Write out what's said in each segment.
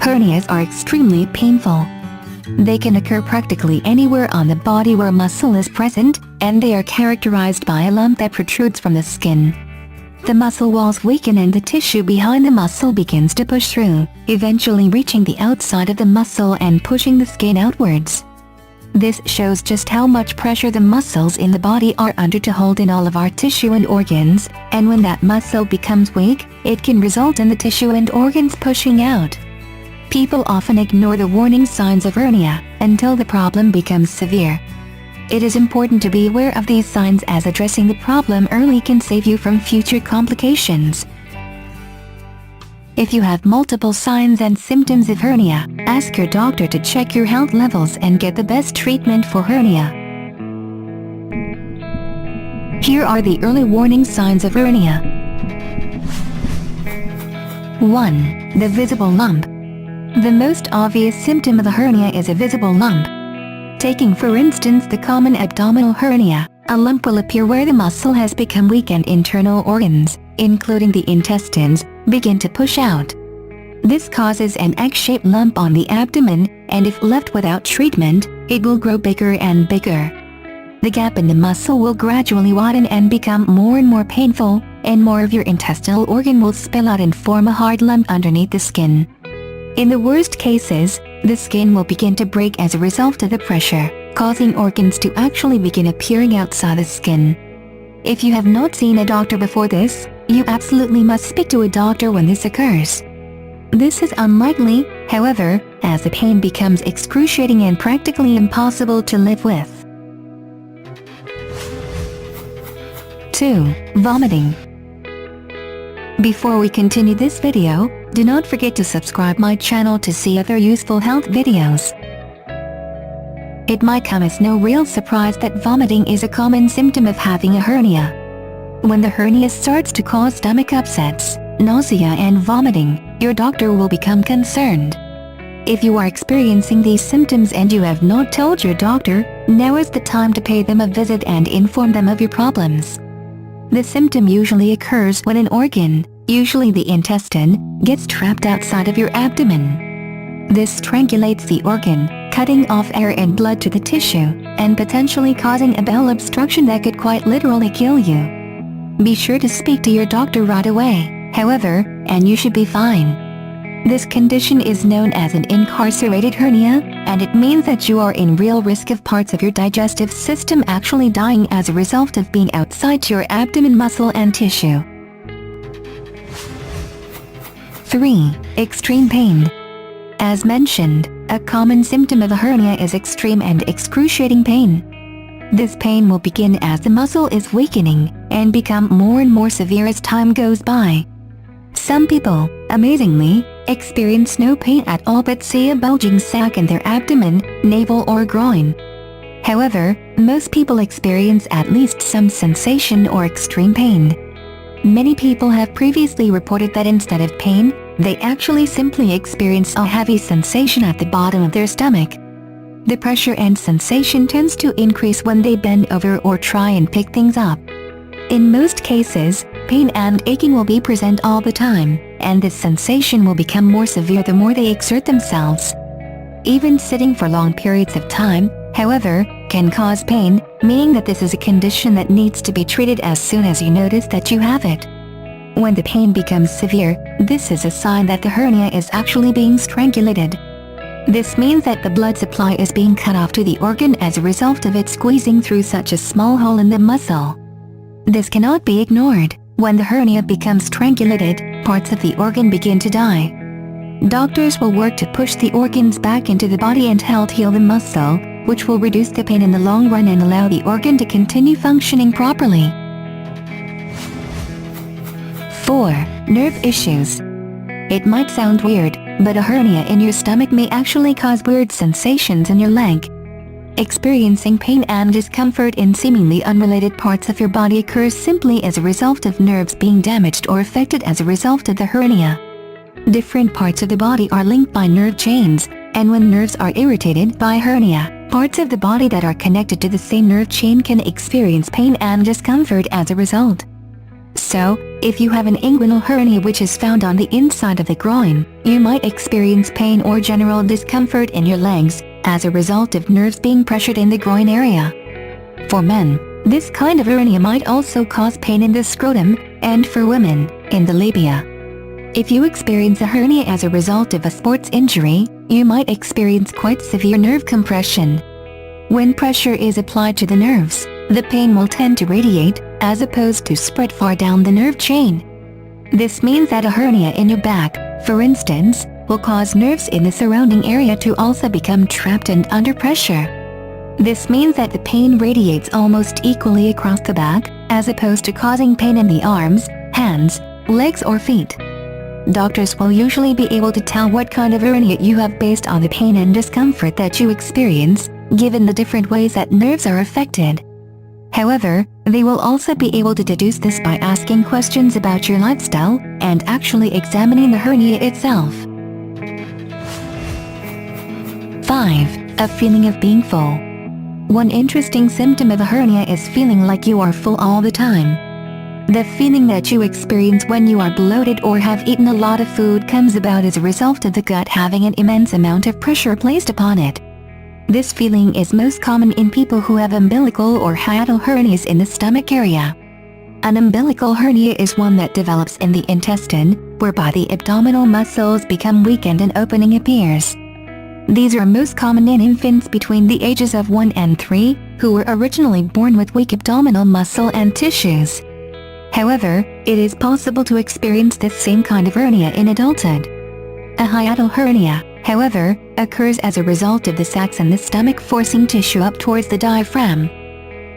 Hernias are extremely painful. They can occur practically anywhere on the body where muscle is present, and they are characterized by a lump that protrudes from the skin. The muscle walls weaken and the tissue behind the muscle begins to push through, eventually reaching the outside of the muscle and pushing the skin outwards. This shows just how much pressure the muscles in the body are under to hold in all of our tissue and organs, and when that muscle becomes weak, it can result in the tissue and organs pushing out. People often ignore the warning signs of hernia until the problem becomes severe. It is important to be aware of these signs, as addressing the problem early can save you from future complications. If you have multiple signs and symptoms of hernia, ask your doctor to check your health levels and get the best treatment for hernia. Here are the early warning signs of hernia. 1. The visible lump. The most obvious symptom of a hernia is a visible lump. Taking for instance the common abdominal hernia, a lump will appear where the muscle has become weak and internal organs, including the intestines, begin to push out. This causes an egg-shaped lump on the abdomen, and if left without treatment, it will grow bigger and bigger. The gap in the muscle will gradually widen and become more and more painful, and more of your intestinal organ will spill out and form a hard lump underneath the skin. In the worst cases, the skin will begin to break as a result of the pressure, causing organs to actually begin appearing outside the skin. If you have not seen a doctor before this, you absolutely must speak to a doctor when this occurs. This is unlikely, however, as the pain becomes excruciating and practically impossible to live with. 2. Vomiting. Before we continue this video, do not forget to subscribe my channel to see other useful health videos. It might come as no real surprise that vomiting is a common symptom of having a hernia. When the hernia starts to cause stomach upsets, nausea and vomiting, your doctor will become concerned. If you are experiencing these symptoms and you have not told your doctor, now is the time to pay them a visit and inform them of your problems. The symptom usually occurs when an organ, usually the intestine, gets trapped outside of your abdomen. This strangulates the organ, cutting off air and blood to the tissue, and potentially causing a bowel obstruction that could quite literally kill you. Be sure to speak to your doctor right away, however, and you should be fine. This condition is known as an incarcerated hernia, and it means that you are in real risk of parts of your digestive system actually dying as a result of being outside your abdomen muscle and tissue. 3. Extreme pain. As mentioned, a common symptom of a hernia is extreme and excruciating pain. This pain will begin as the muscle is weakening, and become more and more severe as time goes by. Some people, amazingly, experience no pain at all but see a bulging sac in their abdomen, navel or groin. However, most people experience at least some sensation or extreme pain. Many people have previously reported that instead of pain, they actually simply experience a heavy sensation at the bottom of their stomach. The pressure and sensation tends to increase when they bend over or try and pick things up. In most cases, pain and aching will be present all the time, and this sensation will become more severe the more they exert themselves. Even sitting for long periods of time, however, can cause pain, meaning that this is a condition that needs to be treated as soon as you notice that you have it. When the pain becomes severe, this is a sign that the hernia is actually being strangulated. This means that the blood supply is being cut off to the organ as a result of it squeezing through such a small hole in the muscle. This cannot be ignored. When the hernia becomes strangulated, parts of the organ begin to die. Doctors will work to push the organs back into the body and help heal the muscle, which will reduce the pain in the long run and allow the organ to continue functioning properly. 4. Nerve issues. It might sound weird, but a hernia in your stomach may actually cause weird sensations in your leg. Experiencing pain and discomfort in seemingly unrelated parts of your body occurs simply as a result of nerves being damaged or affected as a result of the hernia. Different parts of the body are linked by nerve chains, and when nerves are irritated by hernia, parts of the body that are connected to the same nerve chain can experience pain and discomfort as a result. So, If you have an inguinal hernia which is found on the inside of the groin, you might experience pain or general discomfort in your legs, as a result of nerves being pressured in the groin area. For men, this kind of hernia might also cause pain in the scrotum, and for women, in the labia. If you experience a hernia as a result of a sports injury, you might experience quite severe nerve compression. When pressure is applied to the nerves, the pain will tend to radiate, as opposed to spread far down the nerve chain. This means that a hernia in your back, for instance, will cause nerves in the surrounding area to also become trapped and under pressure. This means that the pain radiates almost equally across the back, as opposed to causing pain in the arms, hands, legs or feet. Doctors will usually be able to tell what kind of hernia you have based on the pain and discomfort that you experience, given the different ways that nerves are affected. However, they will also be able to deduce this by asking questions about your lifestyle, and actually examining the hernia itself. 5. A feeling of being full. One interesting symptom of a hernia is feeling like you are full all the time. The feeling that you experience when you are bloated or have eaten a lot of food comes about as a result of the gut having an immense amount of pressure placed upon it. This feeling is most common in people who have umbilical or hiatal hernias in the stomach area. An umbilical hernia is one that develops in the intestine, whereby the abdominal muscles become weakened and opening appears. These are most common in infants between the ages of 1 and 3, who were originally born with weak abdominal muscle and tissues. However, it is possible to experience this same kind of hernia in adulthood. A hiatal hernia, however, occurs as a result of the sacs in the stomach forcing tissue up towards the diaphragm.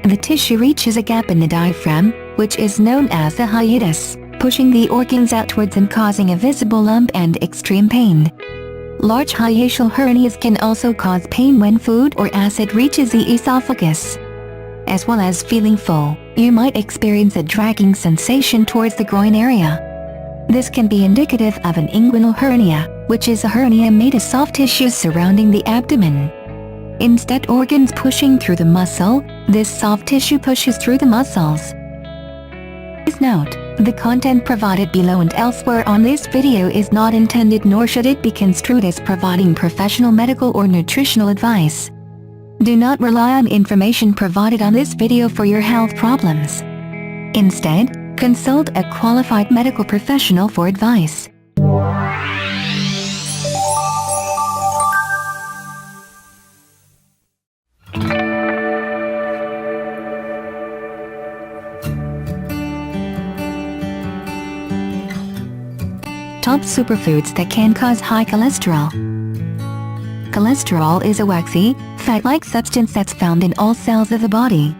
The tissue reaches a gap in the diaphragm, which is known as the hiatus, pushing the organs outwards and causing a visible lump and extreme pain. Large hiatal hernias can also cause pain when food or acid reaches the esophagus. As well as feeling full, you might experience a dragging sensation towards the groin area. This can be indicative of an inguinal hernia, which is a hernia made of soft tissues surrounding the abdomen. Instead organs pushing through the muscle, this soft tissue pushes through the muscles. Please note, the content provided below and elsewhere on this video is not intended nor should it be construed as providing professional medical or nutritional advice. Do not rely on information provided on this video for your health problems. Instead, consult a qualified medical professional for advice. Top superfoods that can cause high cholesterol. Cholesterol is a waxy, fat-like substance that's found in all cells of the body.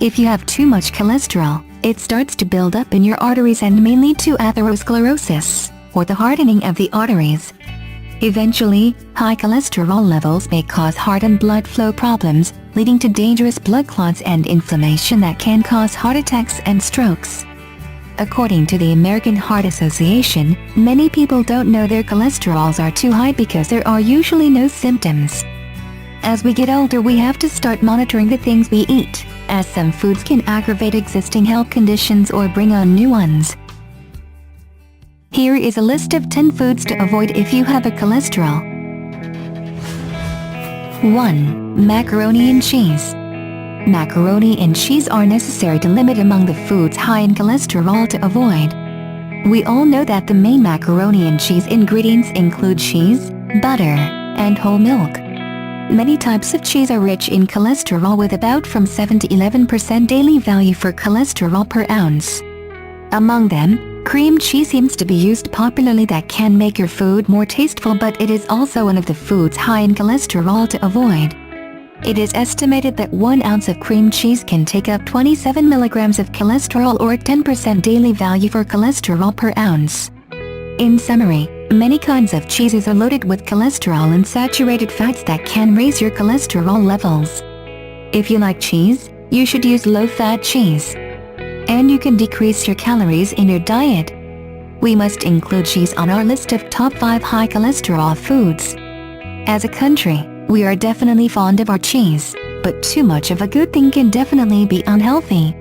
If you have too much cholesterol, it starts to build up in your arteries and may lead to atherosclerosis, or the hardening of the arteries. Eventually, high cholesterol levels may cause heart and blood flow problems, leading to dangerous blood clots and inflammation that can cause heart attacks and strokes. According to the American Heart Association, many people don't know their cholesterols are too high because there are usually no symptoms. As we get older, we have to start monitoring the things we eat, as some foods can aggravate existing health conditions or bring on new ones. Here is a list of 10 foods to avoid if you have a cholesterol. 1. Macaroni and cheese. Macaroni and cheese are necessary to limit among the foods high in cholesterol to avoid. We all know that the main macaroni and cheese ingredients include cheese, butter, and whole milk. Many types of cheese are rich in cholesterol with about from 7 to 11% daily value for cholesterol per ounce. Among them, cream cheese seems to be used popularly. That can make your food more tasteful, but it is also one of the foods high in cholesterol to avoid. It is estimated that 1 ounce of cream cheese can take up 27 milligrams of cholesterol or 10% daily value for cholesterol per ounce. In summary, many kinds of cheeses are loaded with cholesterol and saturated fats that can raise your cholesterol levels. If you like cheese, you should use low-fat cheese. And you can decrease your calories in your diet. We must include cheese on our list of top 5 high cholesterol foods. As a country, we are definitely fond of our cheese, but too much of a good thing can definitely be unhealthy.